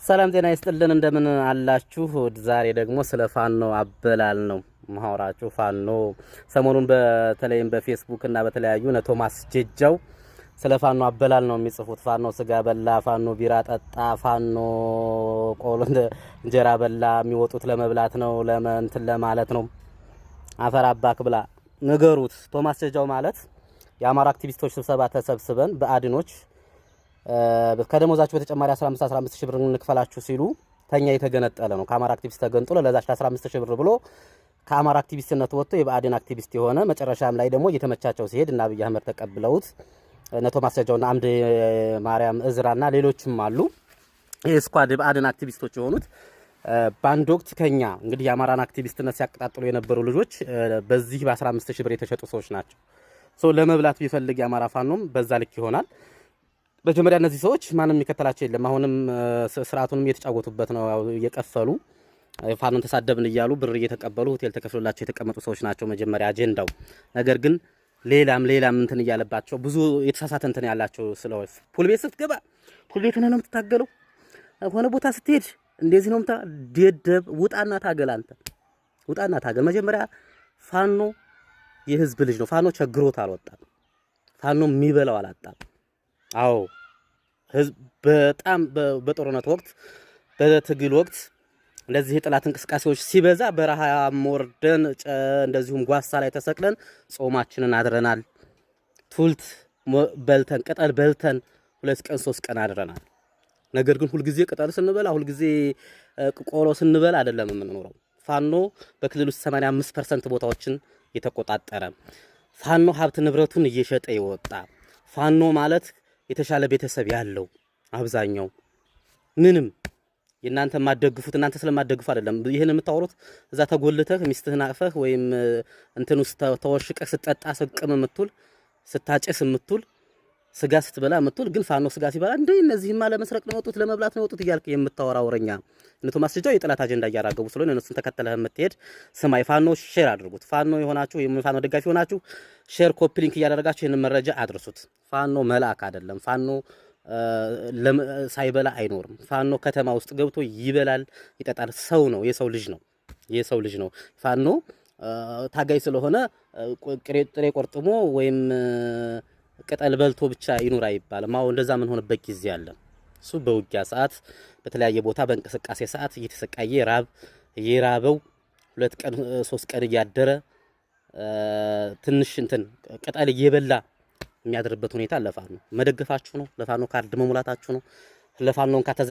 ሰላም ጤና ይስጥልን እንደምን አላችሁ? ዛሬ ደግሞ ስለ ፋኖ አበላል ነው ማውራችሁ። ፋኖ ሰሞኑን በተለይም በፌስቡክ እና በተለያዩ ቶማስ ጀጃው ስለ ፋኖ አበላል ነው የሚጽፉት። ፋኖ ስጋ በላ፣ ፋኖ ቢራ ጠጣ፣ ፋኖ ቆሎ እንጀራ በላ። የሚወጡት ለመብላት ነው ለእንትን ለማለት ነው። አፈር አባክ ብላ ንገሩት። ቶማስ ጀጃው ማለት የአማራ አክቲቪስቶች ስብሰባ ተሰብስበን በአድኖች ከደሞዛችሁ በተጨማሪ 15 ሺህ ብር እንክፈላችሁ ሲሉ ተኛ የተገነጠለ ነው። ከአማራ አክቲቪስት ተገንጥሎ ለዛች 15 ሺህ ብር ብሎ ከአማራ አክቲቪስትነት ወጥቶ የብአዴን አክቲቪስት የሆነ መጨረሻም ላይ ደግሞ እየተመቻቸው ሲሄድ እና አብይ አህመድ ተቀብለውት ቶማስ ጀጃውና አምደ ማርያም እዝራና ሌሎችም አሉ። ይሄ ስኳድ የብአዴን አክቲቪስቶች የሆኑት ባንድ ወቅት ከኛ እንግዲህ የአማራን አክቲቪስትነት ሲያቀጣጥሉ የነበሩ ልጆች በዚህ በ15 ሺህ ብር የተሸጡ ሰዎች ናቸው። ለመብላት ቢፈልግ የአማራ ፋኖም በዛ ልክ ይሆናል። በመጀመሪያ እነዚህ ሰዎች ማንም የሚከተላቸው የለም። አሁንም ስርዓቱንም እየተጫወቱበት ነው። እየቀፈሉ ፋኖን ተሳደብን እያሉ ብር እየተቀበሉ ሆቴል ተከፍሎላቸው የተቀመጡ ሰዎች ናቸው መጀመሪያ አጀንዳው። ነገር ግን ሌላም እንትን እያለባቸው ብዙ የተሳሳተ እንትን ያላቸው ስለሆነ ፑል ቤት ስትገባ ፑል ቤት ሆነህ ነው የምትታገለው። ሆነ ቦታ ስትሄድ እንደዚህ ነው ደደብ ውጣና ታገል። አንተ ውጣና ታገል። መጀመሪያ ፋኖ የህዝብ ልጅ ነው። ፋኖ ቸግሮት አልወጣም። ፋኖ የሚበላው አላጣም። አዎ ህዝብ በጣም በጦርነት ወቅት በትግል ወቅት እንደዚህ የጥላት እንቅስቃሴዎች ሲበዛ በረሃ ወርደን እንደዚሁም ጓሳ ላይ ተሰቅለን ጾማችንን አድረናል። ቱልት በልተን ቅጠል በልተን 2 ቀን 3 ቀን አድረናል። ነገር ግን ሁልጊዜ ቅጠል ስንበላ ሁልጊዜ ቆሎ ስንበላ አይደለም የምንኖረው። ፋኖ በክልል ውስጥ 85% ቦታዎችን የተቆጣጠረ ፋኖ ሀብት ንብረቱን እየሸጠ ይወጣ ፋኖ ማለት የተሻለ ቤተሰብ ያለው አብዛኛው ምንም የናንተ ማደግፉት እናንተ ስለማደግፉ አይደለም ይሄን የምታወሩት። እዛ ተጎልተህ ሚስትህን አቅፈህ ወይም እንትን ውስጥ ተወሽቀህ ስጠጣ ስቅም የምትውል ስታጨስ የምትውል ስጋ ስትበላ የምትውል ግን ፋኖ ስጋ ሲበላ እንዴ እነዚህማ ለመስረቅ ነው የወጡት ለመብላት ነው የወጡት እያልክ የምታወራው ወረኛ ቶማስ ጀጃው የጥላት አጀንዳ እያራገቡ ስለሆነ እነሱን ተከተለህ የምትሄድ ስማይ ፋኖ ሼር አድርጉት። ፋኖ የሆናችሁ የፋኖ ደጋፊ ሆናችሁ ሼር ኮፒ ሊንክ እያደረጋችሁ ይሄን መረጃ አድርሱት። ፋኖ መልአክ አይደለም። ፋኖ ሳይበላ አይኖርም። ፋኖ ከተማ ውስጥ ገብቶ ይበላል ይጠጣል። ሰው ነው፣ የሰው ልጅ ነው። ፋኖ ታጋይ ስለሆነ ጥሬ ቆርጥሞ ወይም ቅጠል በልቶ ብቻ ይኑር አይባልም። አዎ እንደዛ ምን ሆነበት ጊዜ አለ። እሱ በውጊያ ሰዓት በተለያየ ቦታ በእንቅስቃሴ ሰዓት እየተሰቃየ የራበው 2 ቀን 3 ቀን እያደረ ትንሽ እንትን ቅጠል እየበላ የሚያድርበት ሁኔታ ለፋኖ መደገፋችሁ ነው። ለፋኖ ካርድ መሙላታችሁ ነው። ለፋኖን